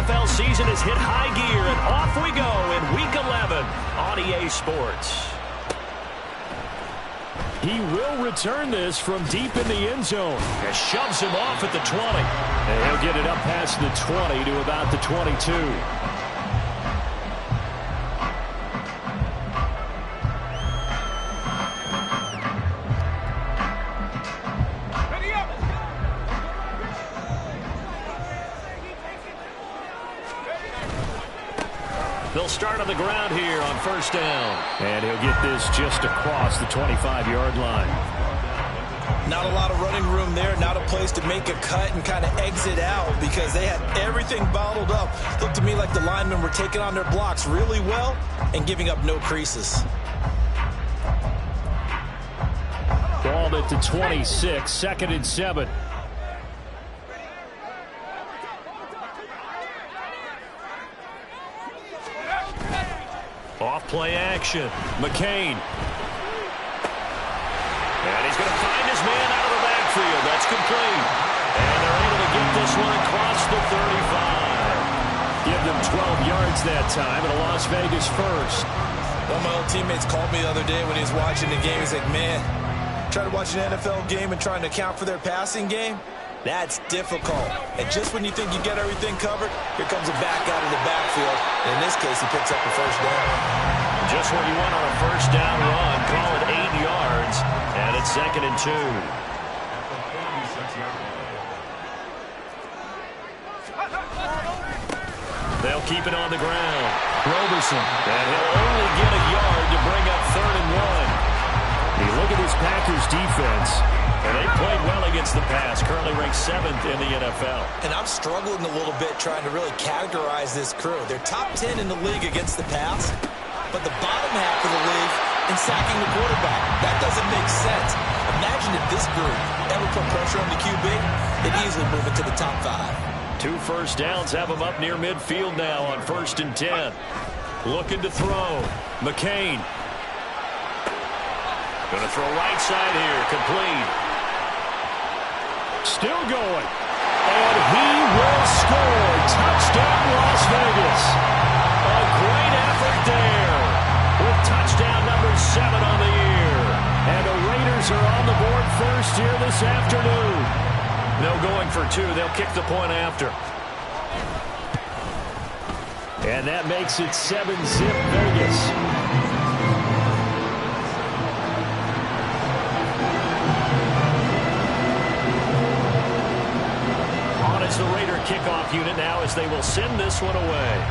NFL season has hit high gear, and off we go in Week 11 on EA Sports. He will return this from deep in the end zone. And shoves him off at the 20. And he'll get it up past the 20 to about the 22. They'll start on the ground here on first down. And he'll get this just across the 25-yard line. Not a lot of running room there. Not a place to make a cut and kind of exit out because they had everything bottled up. Looked to me like the linemen were taking on their blocks really well and giving up no creases. Ball at the 26, 2nd and 7. Off play action. McCain. And he's going to find his man out of the backfield. That's complete. And they're able to get this one across the 35. Give them 12 yards that time and a Las Vegas first. One of my old teammates called me the other day when he was watching the game. He's like, man, trying to watch an NFL game and trying to account for their passing game? That's difficult. And just when you think you get everything covered, here comes a back out of the backfield. And in this case, he picks up the first down. Just what you want on a first down run. Call it 8 yards. And it's 2nd and 2. They'll keep it on the ground. Roberson. And he'll only get a yard to bring up 3rd and 1. You look at this Packers defense. And they played well against the pass. Currently ranked 7th in the NFL. And I'm struggling a little bit trying to really categorize this crew. They're top 10 in the league against the pass, but the bottom half of the league in sacking the quarterback. That doesn't make sense. Imagine if this group ever put pressure on the QB, they'd easily move into the top 5. 2 first downs have them up near midfield now on 1st and 10. Looking to throw. McCain. Going to throw right side here. Complete. Still going. And he will score. Touchdown, Las Vegas. A great effort there with touchdown number 7 on the year. And the Raiders are on the board first here this afternoon. No going for 2. They'll kick the point after. And that makes it 7-zip Vegas. It's the Raider kickoff unit now as they will send this one away.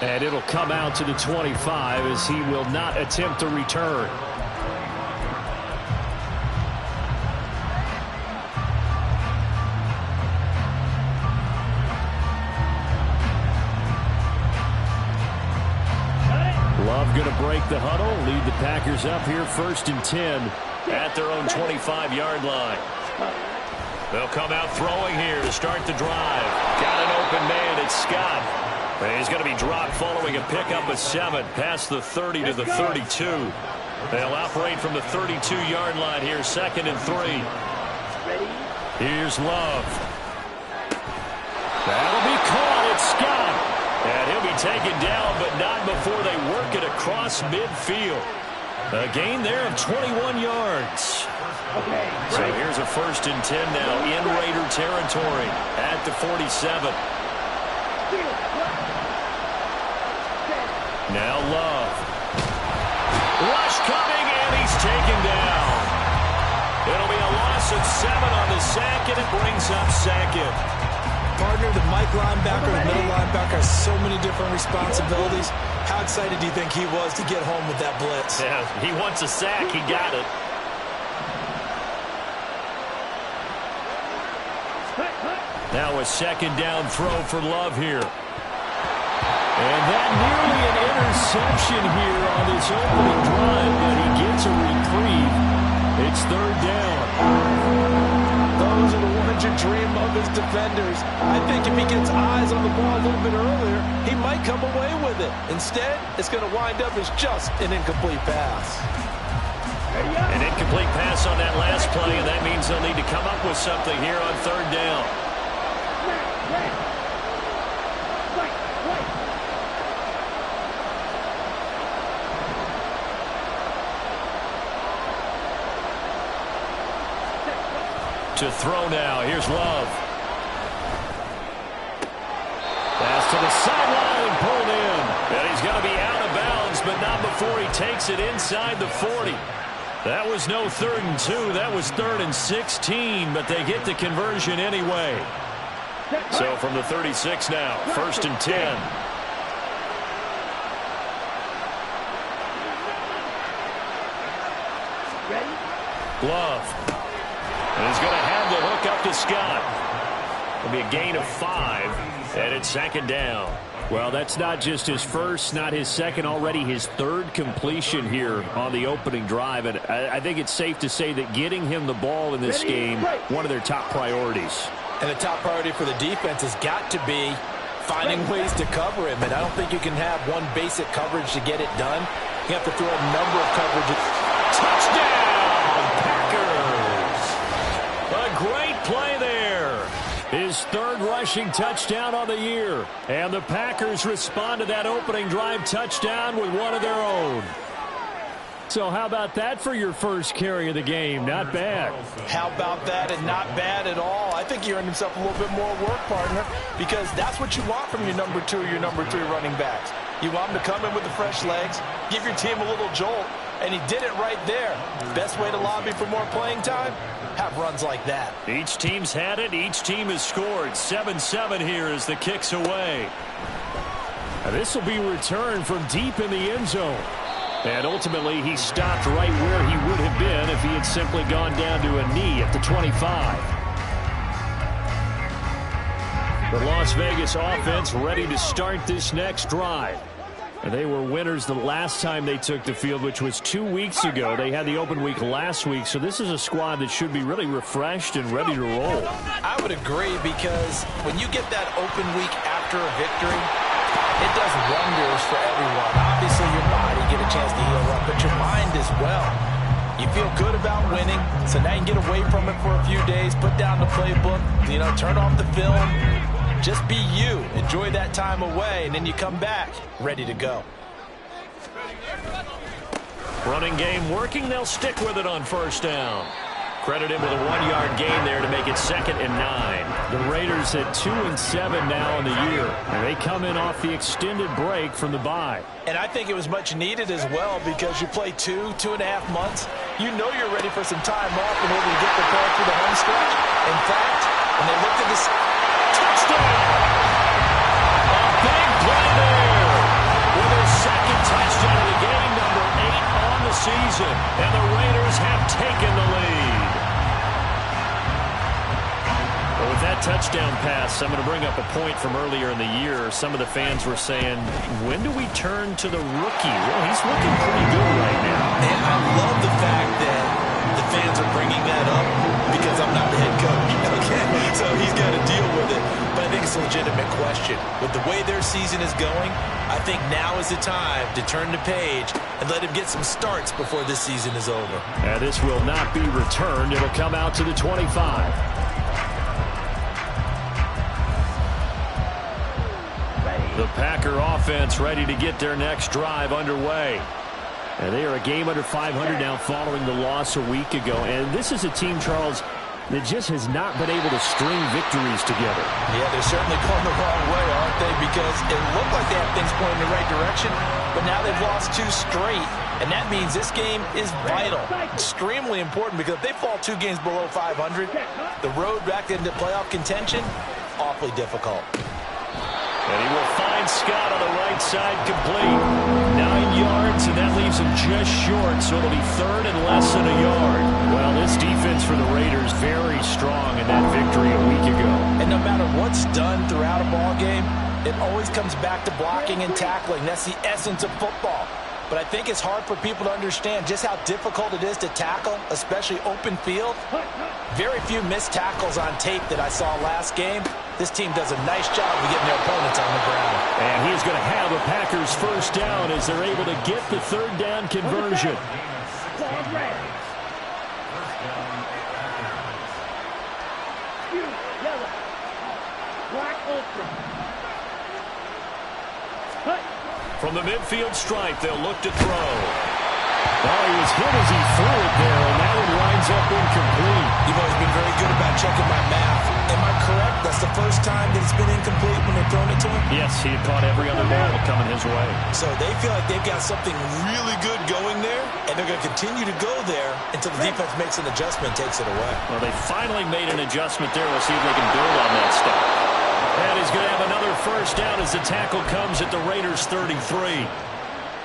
And it'll come out to the 25 as he will not attempt to return. Love going to break the huddle, lead the Packers up here 1st and 10. At their own 25-yard line. They'll come out throwing here to start the drive. Got an open man. It's Scott. And he's going to be dropped following a pickup of 7 past the 30 to the 32. They'll operate from the 32-yard line here, 2nd and 3. Here's Love. That'll be caught. It's Scott. And he'll be taken down, but not before they work it across midfield. A gain there of 21 yards. So here's a 1st and 10 now in Raider territory at the 47. Now Love. Rush coming, and he's taken down. It'll be a loss of 7 on the sack, and it brings up 2nd. Partner, the Mike linebacker, the middle linebacker has so many different responsibilities. How excited do you think he was to get home with that blitz? Yeah, he wants a sack. He got it. Now a 2nd down throw for Love here. And that nearly an interception here on this opening drive, but he gets a reprieve. It's 3rd down. Those are the ones you dream of as defenders. I think if he gets eyes on the ball a little bit earlier, he might come away with it. Instead, it's going to wind up as just an incomplete pass. An incomplete pass on that last play, and that means means they'll need to come up with something here on third down. To throw now. Here's Love. Pass to the sideline, pulled in. And he's going to be out of bounds, but not before he takes it inside the 40. That was no 3rd and 2. That was 3rd and 16, but they get the conversion anyway. So from the 36 now, 1st and 10. Love. And he's going to have the hook up to Scott. It'll be a gain of 5, and it's 2nd down. Well, that's not just his first, not his second, already his 3rd completion here on the opening drive. And I think it's safe to say that getting him the ball in this game, one of their top priorities. And the top priority for the defense has got to be finding ways to cover him. And I don't think you can have one basic coverage to get it done. You have to throw a number of coverages. Touchdown, Packers! A great play there. His 3rd rushing touchdown on the year. And the Packers respond to that opening drive touchdown with one of their own. So how about that for your first carry of the game? Not bad. How about that, and not bad at all. I think he earned himself a little bit more work, partner, because that's what you want from your number 2 or your number 3 running backs. You want him to come in with the fresh legs, give your team a little jolt, and he did it right there. Best way to lobby for more playing time? Have runs like that. Each team's had it. Each team has scored. 7-7 here as the kick's away. This will be returned from deep in the end zone. And ultimately, he stopped right where he would have been if he had simply gone down to a knee at the 25. The Las Vegas offense ready to start this next drive. And they were winners the last time they took the field, which was 2 weeks ago. They had the open week last week, so this is a squad that should be really refreshed and ready to roll. I would agree, because when you get that open week after a victory, it does wonders for everyone. Obviously, your body get a chance to heal up, but your mind as well. You feel good about winning, so now you can get away from it for a few days, put down the playbook, turn off the film. Just be you. Enjoy that time away, and then you come back ready to go. Running game working. They'll stick with it on 1st down. Credit him with a 1-yard gain there to make it 2nd and 9. The Raiders at 2-7 now in the year, and they come in off the extended break from the bye. And I think it was much needed as well, because you play 2.5 months. You know you're ready for some time off in order to get prepared for the home stretch. In fact, when they looked at this touchdown, a big play there with their 2nd touchdown of the game, number 8 on the season, and the Raiders have taken the lead. Well, with that touchdown pass, I'm going to bring up a point from earlier in the year. Some of the fans were saying, when do we turn to the rookie? Well, he's looking pretty good right now. And I love the fact that the fans are bringing that up, because I'm not the head coach, okay? So he's got to deal with it. But I think it's a legitimate question. With the way their season is going, I think now is the time to turn the page and let him get some starts before this season is over. And this will not be returned. It'll come out to the 25. The Packer offense ready to get their next drive underway. And they are a game under 500 now following the loss a week ago. And this is a team, Charles, that just has not been able to string victories together. Yeah, they're certainly going the wrong way, aren't they? Because it looked like they have things pointing in the right direction, but now they've lost 2 straight. And that means this game is vital, extremely important, because if they fall 2 games below 500, the road back into playoff contention, awfully difficult. And he will find Scott on the right side, complete. 9 yards, and that leaves him just short, so it'll be 3rd and less than a yard. Well, this defense for the Raiders very strong in that victory a week ago. And no matter what's done throughout a ball game, it always comes back to blocking and tackling. That's the essence of football. But I think it's hard for people to understand just how difficult it is to tackle, especially open field. Very few missed tackles on tape that I saw last game. This team does a nice job of getting their opponents on the ground. And he is going to have a Packers 1st down as they're able to get the 3rd down conversion. From the midfield stripe, they'll look to throw. Oh, he was hit as he threw it there, and that one winds up incomplete. You've always been very good about checking my math. Am I correct? That's the first time that it's been incomplete when they've thrown it to him? Yes, he had caught every other ball coming his way. So they feel like they've got something really good going there, and they're going to continue to go there until the defense makes an adjustment and takes it away. Well, they finally made an adjustment there. We'll see if they can build on that stuff. And he's going to have another first down as the tackle comes at the Raiders' 33.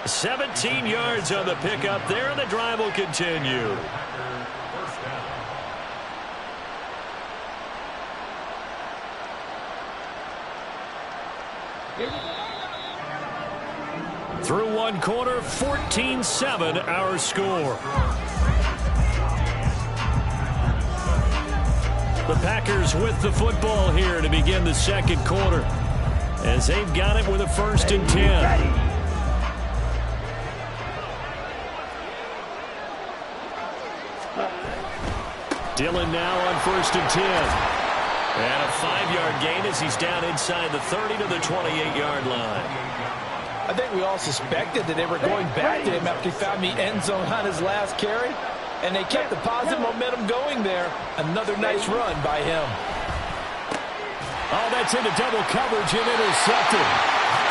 17 yards on the pickup there, and the drive will continue. Through one quarter, 14-7 our score. The Packers with the football here to begin the second quarter, as they've got it with a 1st and 10. Dillon now on 1st and 10. And a 5-yard gain as he's down inside the 30 to the 28-yard line. I think we all suspected that they were going back to him after he found the end zone on his last carry. And they kept the positive momentum going there. Another nice run by him. Oh, that's into double coverage and intercepted.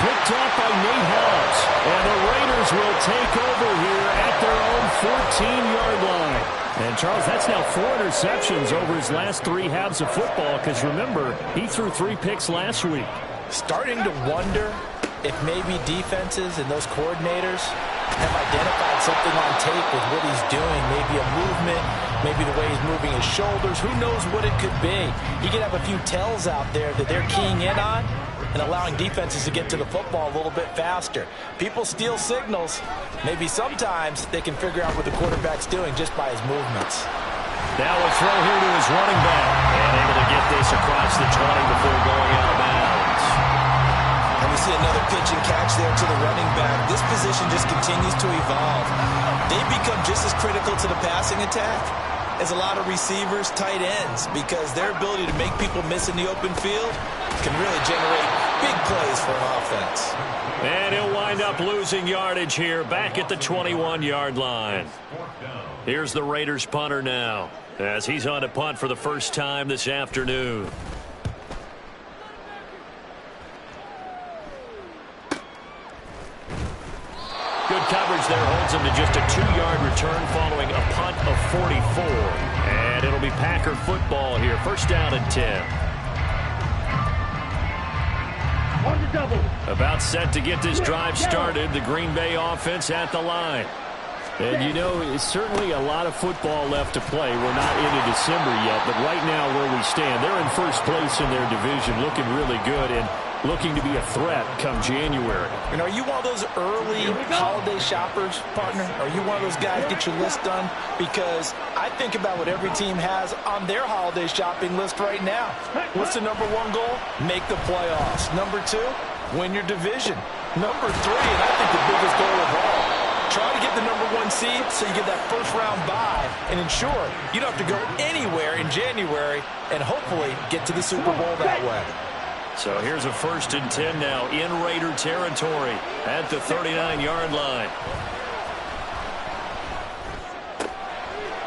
Picked off by Nate Hobbs. And the Raiders will take over here at their own 14-yard line. And, Charles, that's now 4 interceptions over his last 3 halves of football, because, remember, he threw 3 picks last week. Starting to wonder if maybe defenses and those coordinators have identified something on tape with what he's doing. Maybe a movement, maybe the way he's moving his shoulders. Who knows what it could be? He could have a few tells out there that they're keying in on and allowing defenses to get to the football a little bit faster. People steal signals. Maybe sometimes they can figure out what the quarterback's doing just by his movements. Now a throw here to his running back. And able to get this across the 20 before going out of bounds. And we see another pitch and catch there to the running back. This position just continues to evolve. They become just as critical to the passing attack as a lot of receivers, tight ends, because their ability to make people miss in the open field can really generate big plays for an offense. And he'll wind up losing yardage here back at the 21-yard line. Here's the Raiders punter now, as he's on to punt for the first time this afternoon. Good coverage there holds him to just a 2-yard return following a punt of 44. And it'll be Packer football here. First down and 10. About set to get this drive started. The Green Bay offense at the line. And, you know, it's certainly a lot of football left to play. We're not into December yet, but right now where we stand, they're in first place in their division, looking really good and looking to be a threat come January. And are you one of those early holiday shoppers, partner? Are you one of those guys get your list done? Because I think about what every team has on their holiday shopping list right now. What's the number 1 goal? Make the playoffs. Number 2, win your division. Number 3, and I think the biggest goal of all, try to get the number 1 seed so you get that first-round bye and ensure you don't have to go anywhere in January and hopefully get to the Super Bowl that way. So here's a 1st and 10 now in Raider territory at the 39-yard line.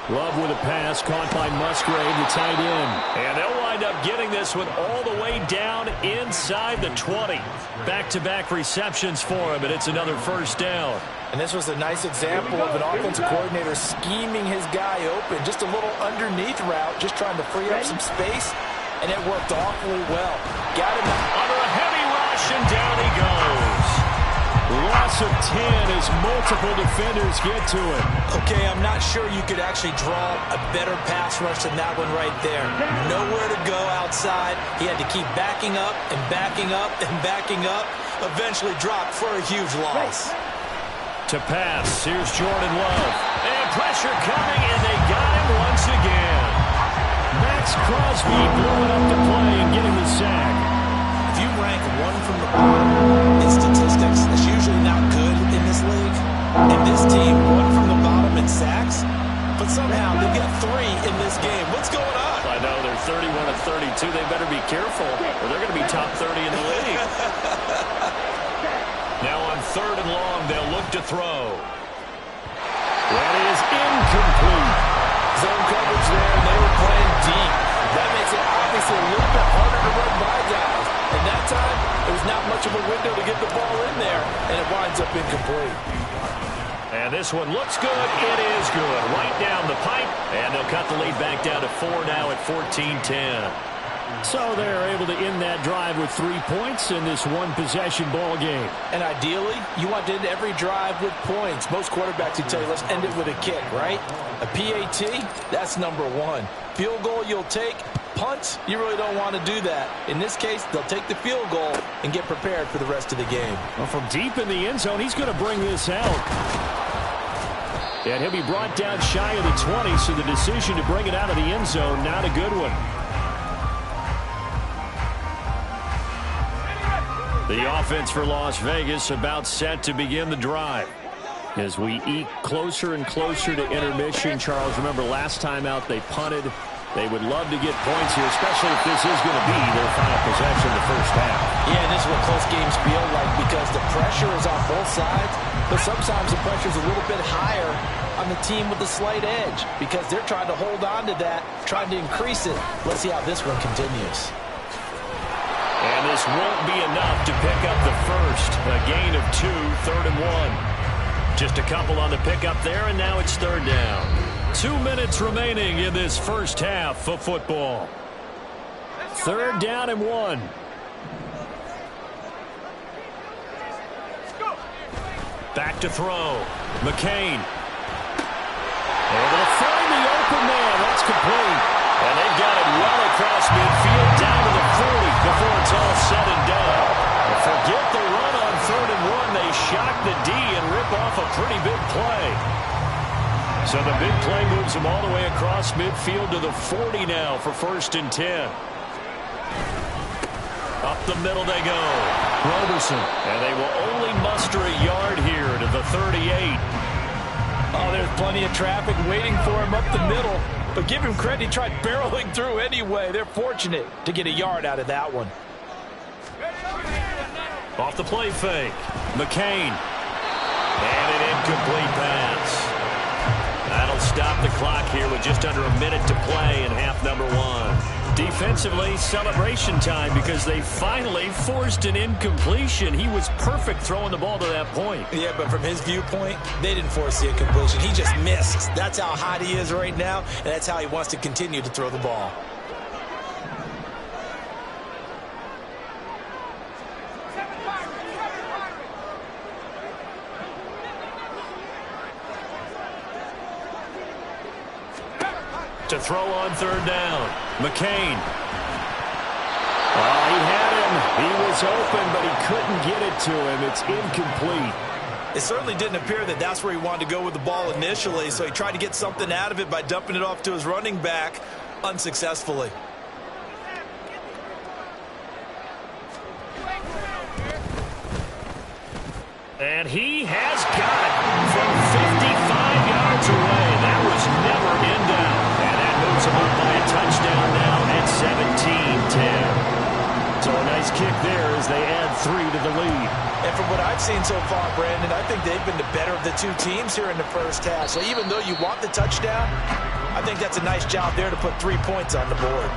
Love with a pass caught by Musgrave, the tight end. And they'll wind up getting this one all the way down inside the 20. Back-to-back receptions for him, and it's another first down. And this was a nice example of an offensive coordinator scheming his guy open. Just a little underneath route, just trying to free up some space. And it worked awfully well. Got him under a heavy rush, and down he goes. Loss of 10 as multiple defenders get to him. Okay, I'm not sure you could actually draw a better pass rush than that one right there. Nowhere to go outside. He had to keep backing up and backing up and backing up. Eventually dropped for a huge loss. To pass, here's Jordan Love. And pressure coming, and they got him once again. Max Crosby blowing up the play and getting the sack. If you rank 1 from the bottom in statistics, that's usually not good in this league. And this team, 1 from the bottom in sacks, but somehow they got 3 in this game. What's going on? I know they're 31 of 32. They better be careful, or they're going to be top 30 in the league. Now on 3rd and long, they'll look to throw. That is incomplete. Zone coverage there, and they were playing deep. That makes it obviously a little bit harder to run by guys. And that time, there was not much of a window to get the ball in there, and it winds up incomplete. And this one looks good. It is good. Right down the pipe. And they'll cut the lead back down to 4 now at 14-10. So they're able to end that drive with 3 points in this one-possession ball game. And ideally, you want to end every drive with points. Most quarterbacks would tell you, let's end it with a kick, right? A PAT, that's number 1. Field goal you'll take. Punts, you really don't want to do that. In this case, they'll take the field goal and get prepared for the rest of the game. Well, from deep in the end zone, he's going to bring this out. And he'll be brought down shy of the 20, so the decision to bring it out of the end zone, not a good one. The offense for Las Vegas about set to begin the drive. As we eke closer and closer to intermission, Charles, remember last time out they punted. They would love to get points here, especially if this is going to be their final possession of the first half. Yeah, and this is what close games feel like because the pressure is on both sides, but sometimes the pressure is a little bit higher on the team with the slight edge because they're trying to hold on to that, trying to increase it. Let's see how this one continues. And this won't be enough to pick up the first. A gain of 2, 3rd and 1. Just a couple on the pickup there, and now it's 3rd down. 2 minutes remaining in this first half of football. 3rd down and 1. Back to throw. McCain. Able to find the open man. That's complete. And they've got it well across midfield down to the 40 before it's all said and done. But forget the run on 3rd and 1. They shock the D and rip off a pretty big play. So the big play moves them all the way across midfield to the 40 now for 1st and 10. Up the middle they go. Roberson. And they will only muster a yard here to the 38. Oh, there's plenty of traffic waiting for him up the middle. But give him credit, he tried barreling through anyway. They're fortunate to get a yard out of that one. Off the play fake. McCain. And an incomplete pass. That'll stop the clock here with just under a minute to play in half number 1. Defensively, celebration time because they finally forced an incompletion. He was perfect throwing the ball to that point. Yeah, but from his viewpoint, they didn't force the incompletion. He just missed. That's how hot he is right now, and that's how he wants to continue to throw the ball. To throw on 3rd down. McCain. Oh, he had him. He was open, but he couldn't get it to him. It's incomplete. It certainly didn't appear that that's where he wanted to go with the ball initially, so he tried to get something out of it by dumping it off to his running back unsuccessfully. And he has got it from 55 yards away. That was never in doubt. And that moves him up by a touchdown now at 17-10. So a nice kick there as they add 3 to the lead. And from what I've seen so far, Brandon, I think they've been the better of the two teams here in the first half. So even though you want the touchdown, I think that's a nice job there to put 3 points on the board.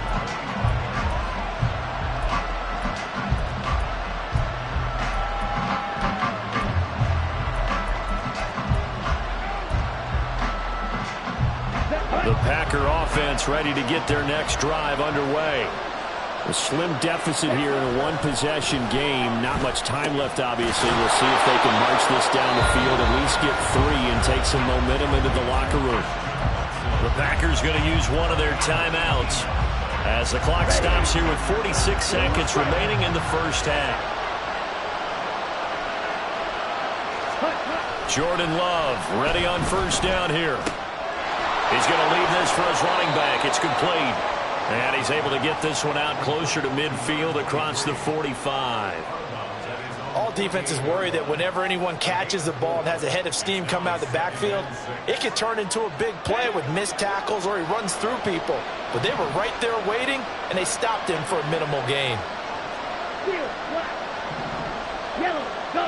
The Packer offense ready to get their next drive underway. A slim deficit here in a one-possession game. Not much time left, obviously. We'll see if they can march this down the field, at least get 3 and take some momentum into the locker room. The Packers going to use one of their timeouts as the clock stops here with 46 seconds remaining in the first half. Jordan Love ready on 1st down here. He's going to leave this for his running back. It's complete. And he's able to get this one out closer to midfield across the 45. All defenses worry that whenever anyone catches the ball and has a head of steam come out of the backfield, it could turn into a big play with missed tackles or he runs through people. But they were right there waiting, and they stopped him for a minimal gain. Field, black. Yellow, go.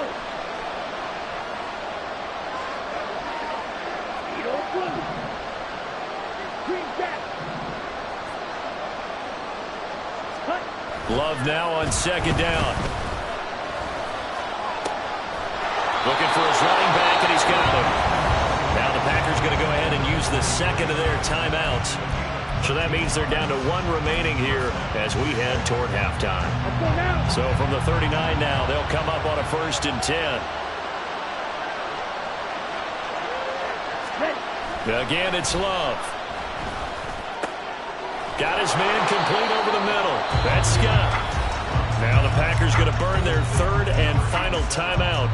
Yellow, blue. Green, back. Cut. Love now on second down. Looking for his running back, and he's got him. Now the Packers going to go ahead and use the second of their timeouts. So that means they're down to one remaining here as we head toward halftime. So from the 39 now, they'll come up on a 1st and 10. Again, it's Love. Got his man complete over the middle. That's Scott. Now the Packers going to burn their 3rd and final timeout,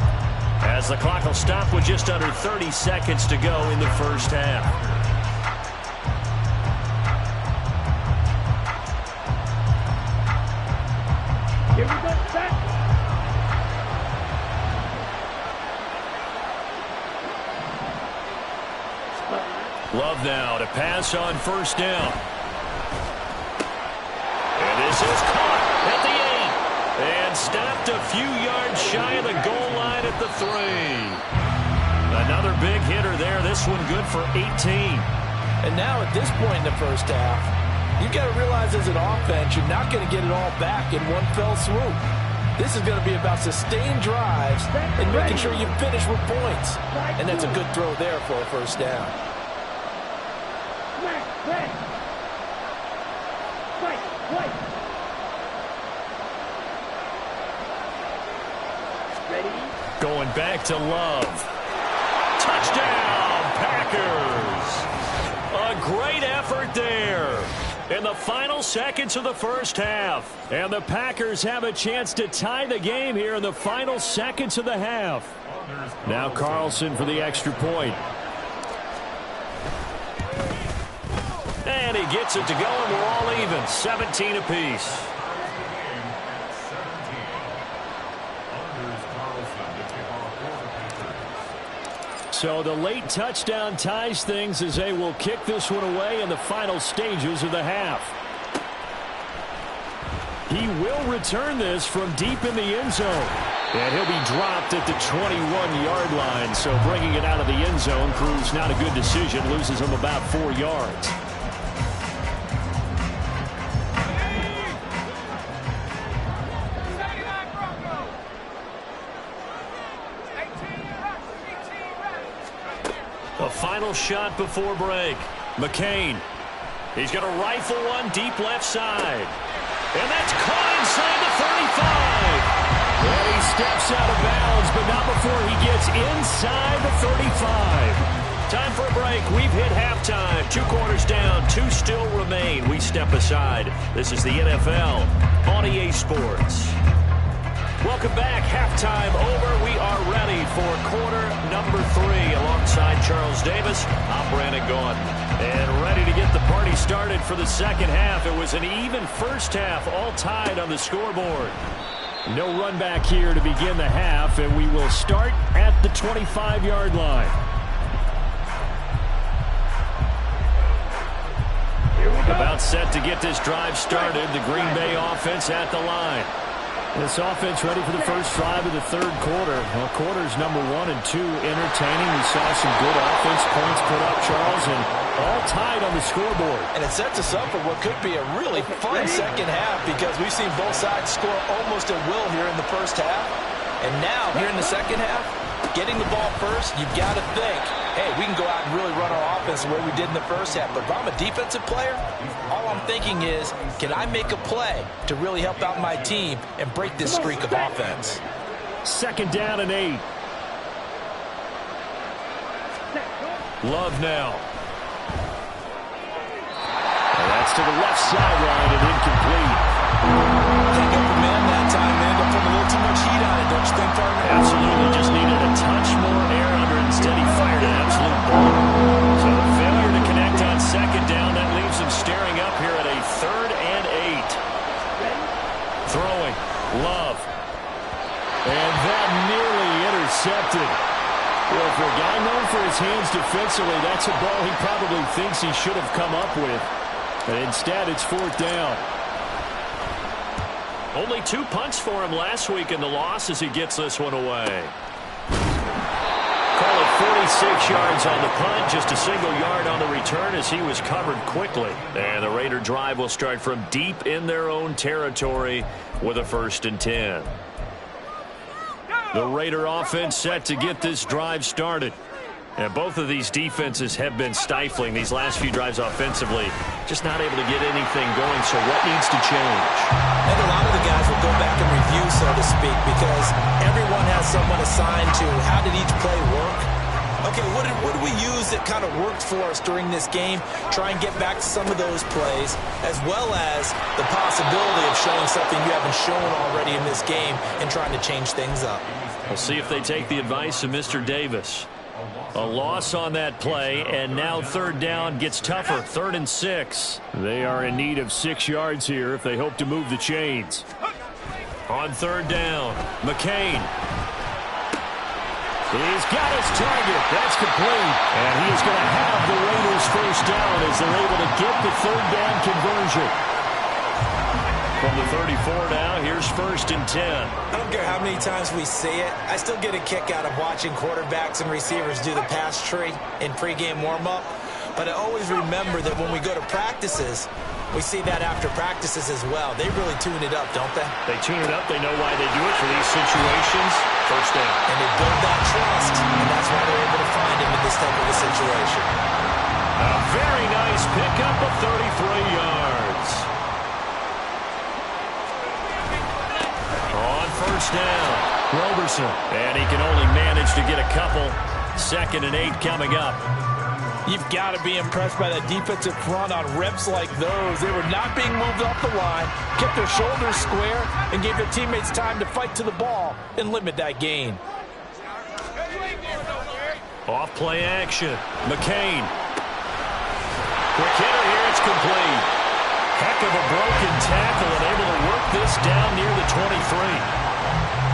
as the clock will stop with just under 30 seconds to go in the first half. Here we go, set. Love now to pass on 1st down. And this is caught at the 8. And stopped a few yards shy of the goal line at the 3. Another big hitter there. This one good for 18. And now at this point in the first half, you've got to realize as an offense, you're not going to get it all back in one fell swoop. This is going to be about sustained drives and making sure you finish with points. And that's a good throw there for a 1st down. Going back to Love. Touchdown, Packers! A great effort there in the final seconds of the first half. And the Packers have a chance to tie the game here in the final seconds of the half. Now Carlson for the extra point. And he gets it to go, and we're all even, 17 apiece. So the late touchdown ties things as they will kick this one away in the final stages of the half. He will return this from deep in the end zone. And he'll be dropped at the 21-yard line. So bringing it out of the end zone proves not a good decision. Loses him about 4 yards. The final shot before break. McCain. He's going to rifle one deep left side. And that's caught inside the 35. And he steps out of bounds, but not before he gets inside the 35. Time for a break. We've hit halftime. 2 quarters down. 2 still remain. We step aside. This is the NFL on EA Sports. Welcome back. Halftime over. We are ready for quarter number 3 alongside Charles Davis. I'm Brandon Gaudin. And ready to get the party started for the second half. It was an even first half, all tied on the scoreboard. No run back here to begin the half, and we will start at the 25-yard line. About set to get this drive started. The Green Bay offense at the line. This offense ready for the first drive of the 3rd quarter. Well, quarters number 1 and 2 entertaining. We saw some good offense points put up, Charles, and all tied on the scoreboard. And it sets us up for what could be a really fun second half because we've seen both sides score almost at will here in the first half. And now, here in the second half, getting the ball first, you've got to think, hey, we can go out and really run our offense the way we did in the first half. But if I'm a defensive player, all I'm thinking is, can I make a play to really help out my team and break this streak of offense? 2nd down and 8. Love now. And that's to the left sideline and incomplete. Can't get the man that time, man. Don't put a little too much heat on it, don't you think, partner? Absolutely. Just needed a touch more air under it. Instead, he fired an absolute bomb. So a failure to connect on 2nd down. That leaves him staring up here at a 3rd and 8. Throwing. Love. And that nearly intercepted. Well, for a guy known for his hands defensively, that's a ball he probably thinks he should have come up with. But instead, it's 4th down. Only 2 punts for him last week in the loss as he gets this one away. Call it 46 yards on the punt, just a single yard on the return as he was covered quickly. And the Raider drive will start from deep in their own territory with a 1st and 10. The Raider offense set to get this drive started. And both of these defenses have been stifling these last few drives offensively. Just not able to get anything going, so what needs to change? And a lot of the guys will go back and review, so to speak, because everyone has someone assigned to how did each play work. Okay, what did we use that kind of worked for us during this game? Try and get back to some of those plays, as well as the possibility of showing something you haven't shown already in this game and trying to change things up. We'll see if they take the advice of Mr. Davis. A loss on that play, and now 3rd down gets tougher. 3rd and 6. They are in need of 6 yards here if they hope to move the chains. On 3rd down, McCain. He's got his target. That's complete. And he is going to have the Raiders 1st down as they're able to get the 3rd down conversion. From the 34 now, here's 1st and 10. I don't care how many times we see it. I still get a kick out of watching quarterbacks and receivers do the pass tree in pregame warm-up. But I always remember that when we go to practices, we see that after practices as well. They really tune it up, don't they? They tune it up. They know why they do it for these situations. 1st down. And they build that trust, and that's why they're able to find him in this type of a situation. A very nice pickup of 33 yards. On 1st down, Roberson. And he can only manage to get a couple. 2nd and 8 coming up. You've got to be impressed by that defensive front on reps like those. They were not being moved off the line, kept their shoulders square, and gave their teammates time to fight to the ball and limit that gain. Off play action. McCain. Quick hitter here. It's complete. Heck of a broken tackle and able to work this down near the 23.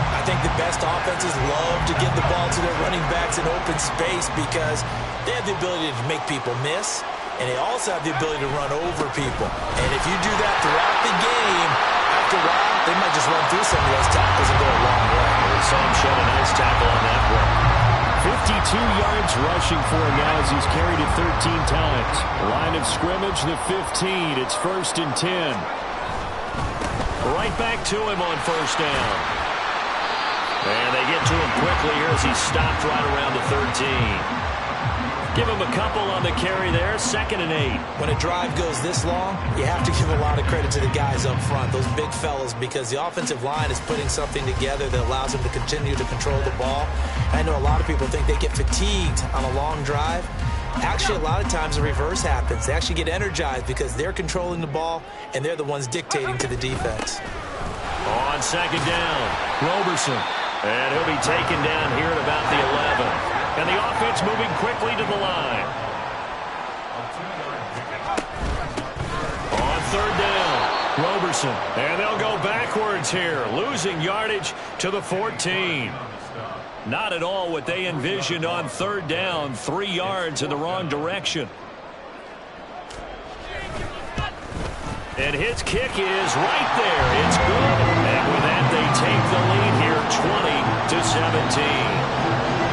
I think the best offenses love to give the ball to their running backs in open space because they have the ability to make people miss, and they also have the ability to run over people. And if you do that throughout the game, after a while, they might just run through some of those tackles and go a long way. We saw him shed a nice tackle on that one. 52 yards rushing for him now as he's carried it 13 times. Line of scrimmage, the 15. It's 1st and 10. Right back to him on 1st down. And they get to him quickly here as he stopped right around the 13. Give him a couple on the carry there. 2nd and 8. When a drive goes this long, you have to give a lot of credit to the guys up front, those big fellas, because the offensive line is putting something together that allows them to continue to control the ball. I know a lot of people think they get fatigued on a long drive. Actually, a lot of times the reverse happens. They actually get energized because they're controlling the ball, and they're the ones dictating to the defense. On 2nd down, Roberson. And he'll be taken down here at about the 11. And the offense moving quickly to the line. On 3rd down, Roberson. And they'll go backwards here, losing yardage to the 14. Not at all what they envisioned on 3rd down. 3 yards in the wrong direction. And his kick is right there. It's good. And with that, they take the lead here, 20-17.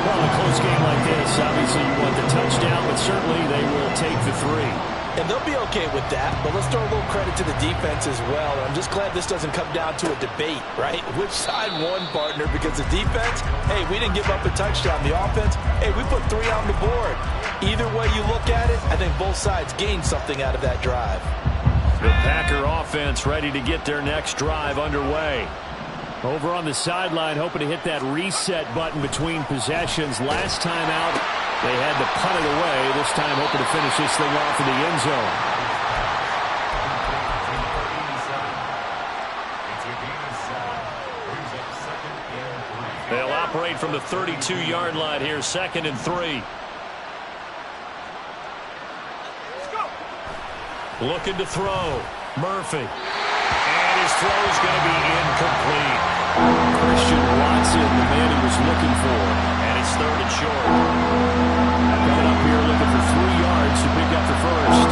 Well, in a close game like this, obviously you want the touchdown, but certainly they will take the 3. And they'll be okay with that, but let's throw a little credit to the defense as well. I'm just glad this doesn't come down to a debate, right? Which side won, partner? Because the defense, hey, we didn't give up a touchdown. The offense, hey, we put 3 on the board. Either way you look at it, I think both sides gained something out of that drive. The Packer offense ready to get their next drive underway. Over on the sideline, hoping to hit that reset button between possessions. Last time out, they had to punt it away. This time, hoping to finish this thing off in the end zone. They'll operate from the 32-yard line here, 2nd and 3. Looking to throw. Murphy. And his throw is going to be incomplete. Christian Watson, the man he was looking for. And it's third and short. Coming up here looking for 3 yards to pick up the first.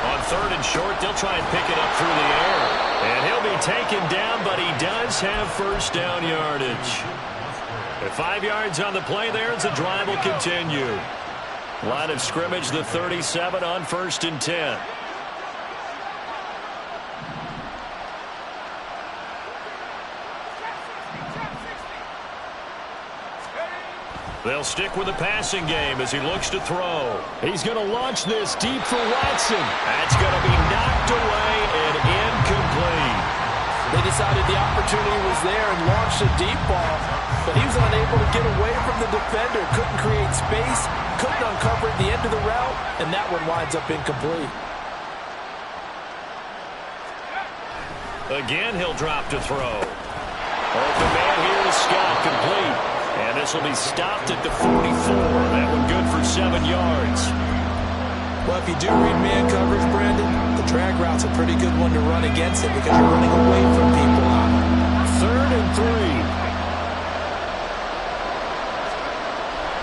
On third and short, they'll try and pick it up through the air. And he'll be taken down, but he does have first down yardage. At 5 yards on the play there as the drive will continue. Line of scrimmage, the 37 on 1st and 10. They'll stick with the passing game as he looks to throw. He's going to launch this deep for Watson. That's going to be knocked away and incomplete. They decided the opportunity was there and launched a deep ball, but he was unable to get away from the defender, couldn't create space, couldn't uncover at the end of the route, and that one winds up incomplete. Again, he'll drop to throw. Open man here is Scott, complete. And this will be stopped at the 44. That one good for 7 yards. Well, if you do read man coverage, Brandon, the drag route's a pretty good one to run against it because you're running away from people on it. 3rd and 3.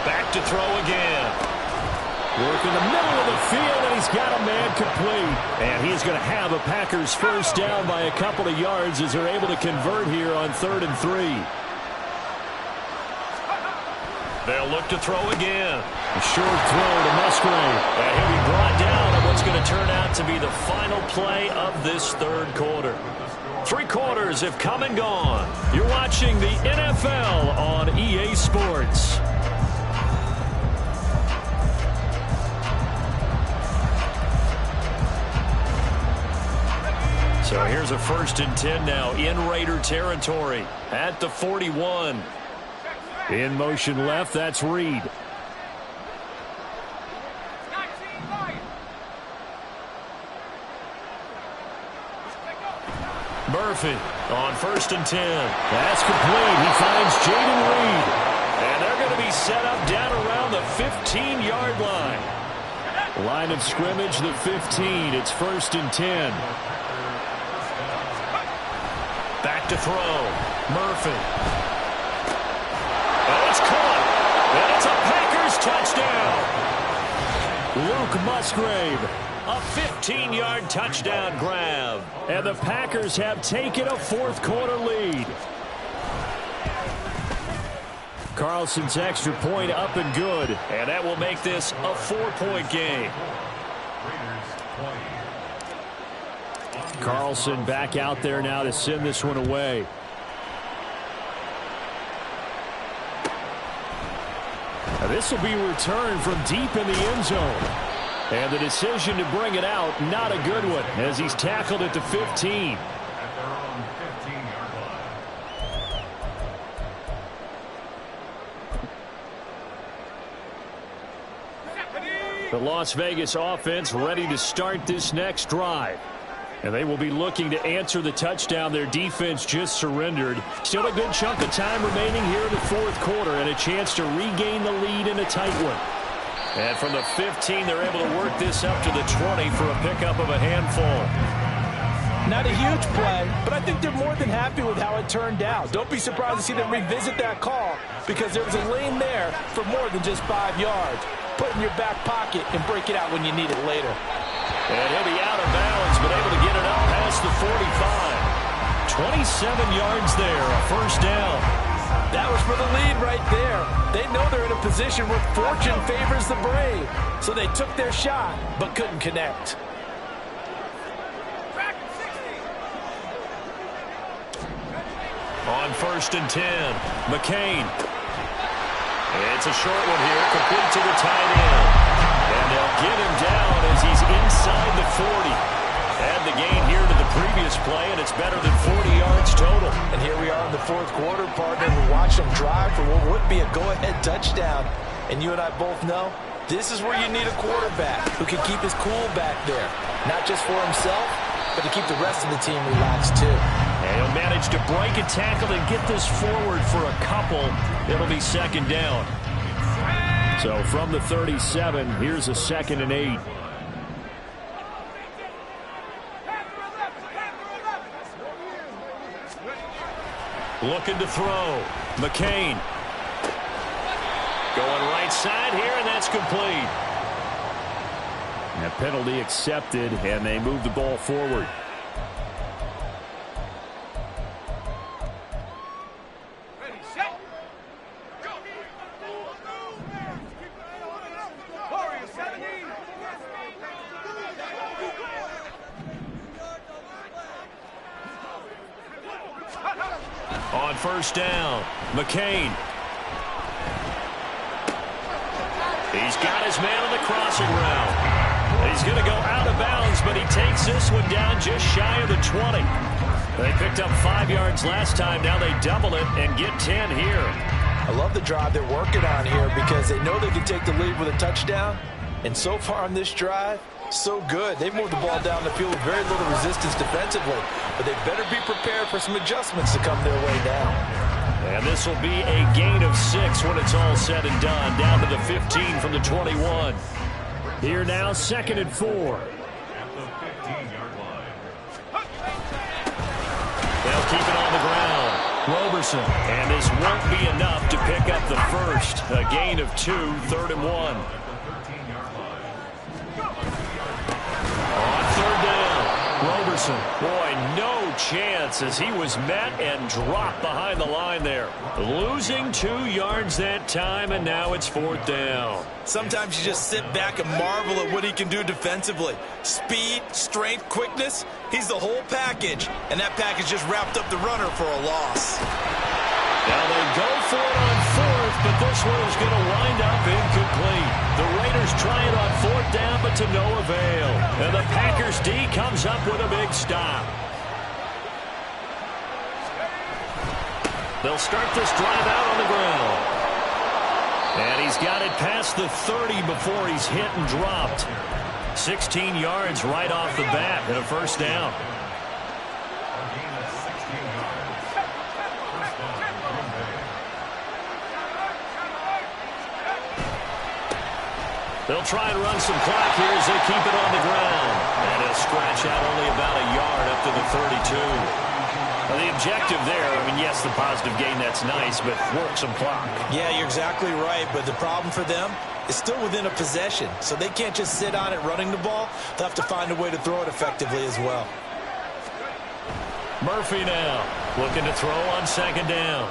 Back to throw again. Working the middle of the field, and he's got a man complete. And he's going to have a Packers first down by a couple of yards as they're able to convert here on 3rd and 3. They'll look to throw again. A short throw to Musgrave. And he'll be brought down on what's going to turn out to be the final play of this third quarter. 3 quarters have come and gone. You're watching the NFL on EA Sports. So here's a 1st and 10 now in Raider territory at the 41. In motion left, that's Reed. Murphy on 1st and 10. That's complete. He finds Jaden Reed. And they're going to be set up down around the 15-yard line. Line of scrimmage, the 15. It's 1st and 10. Back to throw. Murphy. Oh, it's caught. And it's a Packers touchdown. Luke Musgrave. A 15-yard touchdown grab. And the Packers have taken a 4th quarter lead. Carlson's extra point up and good. And that will make this a 4-point game. Carlson back out there now to send this one away. Now this will be returned from deep in the end zone. And the decision to bring it out, not a good one, as he's tackled at the 15. The Las Vegas offense ready to start this next drive. And they will be looking to answer the touchdown their defense just surrendered. Still a good chunk of time remaining here in the 4th quarter and a chance to regain the lead in a tight one. And from the 15, they're able to work this up to the 20 for a pickup of a handful. Not a huge play, but I think they're more than happy with how it turned out. Don't be surprised to see them revisit that call because there was a lane there for more than just 5 yards. Put it in your back pocket and break it out when you need it later. And he'll be out of bounds, but able to get it out past the 45. 27 yards there, a first down. That was for the lead right there. They know they're in a position where fortune favors the brave. So they took their shot, but couldn't connect. On 1st and 10, McCain. It's a short one here, complete to the tight end. And they'll get him down as he's inside the 40. Add the gain here to the previous play, and it's better than 40 yards total. And here we are in the 4th quarter, partner. We watch them drive for what would be a go-ahead touchdown. And you and I both know this is where you need a quarterback who can keep his cool back there. Not just for himself, but to keep the rest of the team relaxed too. And he'll manage to break a tackle and get this forward for a couple. It'll be 2nd down. So from the 37, here's a 2nd and 8. Looking to throw. McCain. Going right side here, and that's complete. And a penalty accepted, and they move the ball forward. On first down, McCain. He's got his man on the crossing route. He's going to go out of bounds, but he takes this one down just shy of the 20. They picked up 5 yards last time. Now they double it and get 10 here. I love the drive they're working on here because they know they can take the lead with a touchdown. And so far on this drive, so good. They've moved the ball down the field with very little resistance defensively. But they better be prepared for some adjustments to come their way now. And this will be a gain of 6 when it's all said and done. Down to the 15 from the 21. Here now, 2nd and 4. They'll keep it on the ground. Roberson. And this won't be enough to pick up the first. A gain of 2, 3rd and 1. On 3rd down, Roberson. Boy, no chance as he was met and dropped behind the line there. Losing 2 yards that time, and now it's 4th down. Sometimes you just sit back and marvel at what he can do defensively. Speed, strength, quickness, he's the whole package. And that package just wrapped up the runner for a loss. Now they go for it on 4th, but this one is going to wind up incomplete. The Raiders try it on 4th down, but to no avail. And the Packers D comes up with a big stop. They'll start this drive out on the ground. And he's got it past the 30 before he's hit and dropped. 16 yards right off the bat and a 1st down. They'll try and run some clock here as they keep it on the ground. And he'll scratch out only about a yard up to the 32. Well, the objective there, I mean, yes, the positive gain, that's nice, but work some clock. Yeah, you're exactly right, but the problem for them is still within a possession, so they can't just sit on it running the ball. They'll have to find a way to throw it effectively as well. Murphy now looking to throw on 2nd down.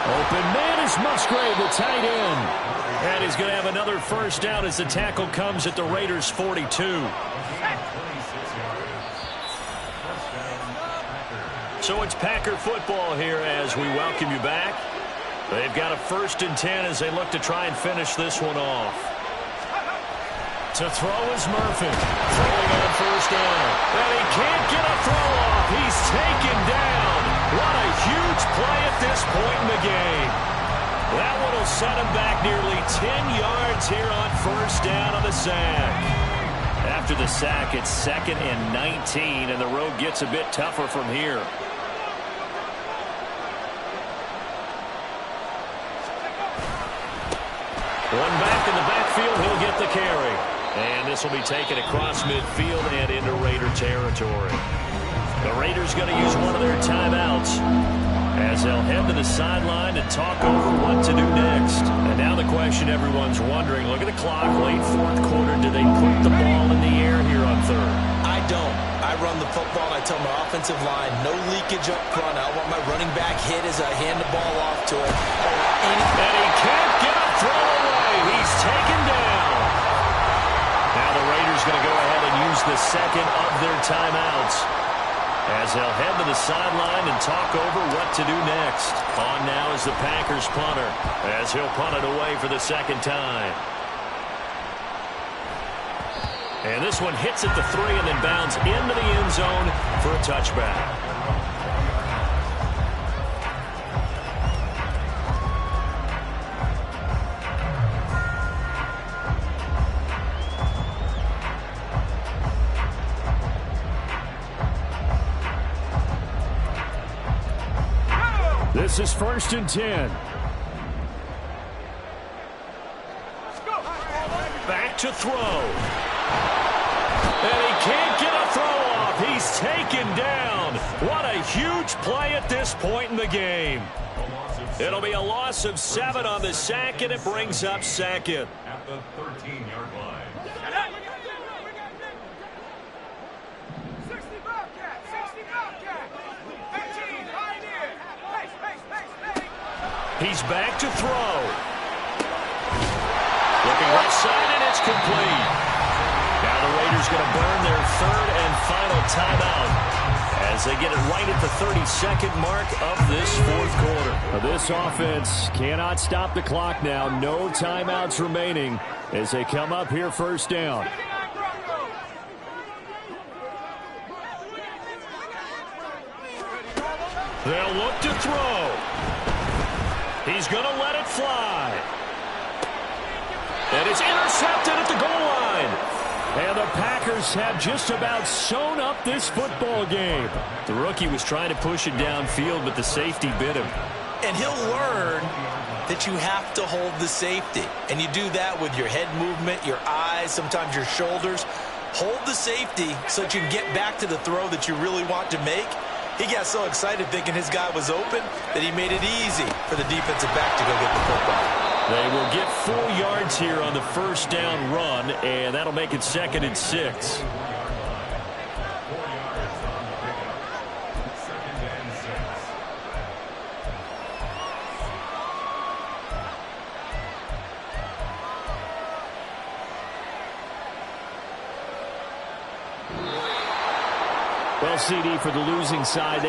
Open man is Musgrave, the tight end. And he's going to have another 1st down as the tackle comes at the Raiders' 42. So it's Packer football here as we welcome you back. They've got a 1st and 10 as they look to try and finish this one off. To throw is Murphy. Throwing on 1st down. And he can't get a throw off. He's taken down. What a huge play at this point in the game. That one will set him back nearly 10 yards here on 1st down on the sack. After the sack, it's 2nd and 19, and the road gets a bit tougher from here. One back in the backfield, he'll get the carry. And this will be taken across midfield and into Raider territory. The Raiders going to use one of their timeouts as they'll head to the sideline and talk over what to do next. And now the question everyone's wondering, look at the clock, late 4th quarter, do they put the ball in the air here on 3rd? I don't. I run the football, and I tell my offensive line, no leakage up front. I want my running back hit as I hand the ball off to him. And he can't get a throw away. He's taken down. Now the Raiders going to go ahead and use the 2nd of their timeouts as they'll head to the sideline and talk over what to do next. On now is the Packers punter as he'll punt it away for the 2nd time. And this one hits at the 3 and then bounds into the end zone for a touchback. This is 1st and 10. Back to throw. And he can't get a throw off. He's taken down. What a huge play at this point in the game. It'll be a loss of 7 on the sack, and it brings up second. At the 13-yard line. He's back to throw. Looking right side, and it's complete. Now the Raiders going to burn their 3rd and final timeout as they get it right at the 32nd mark of this 4th quarter. This offense cannot stop the clock now. No timeouts remaining as they come up here 1st down. They'll look to throw. He's going to let it fly. And it's intercepted at the goal line. And the Packers have just about sewn up this football game. The rookie was trying to push it downfield, but the safety bit him. And he'll learn that you have to hold the safety. And you do that with your head movement, your eyes, sometimes your shoulders. Hold the safety so that you can get back to the throw that you really want to make. He got so excited thinking his guy was open that he made it easy for the defensive back to go get the football. They will get 4 yards here on the 1st down run, and that'll make it 2nd and 6. Well, CD, for the losing side, they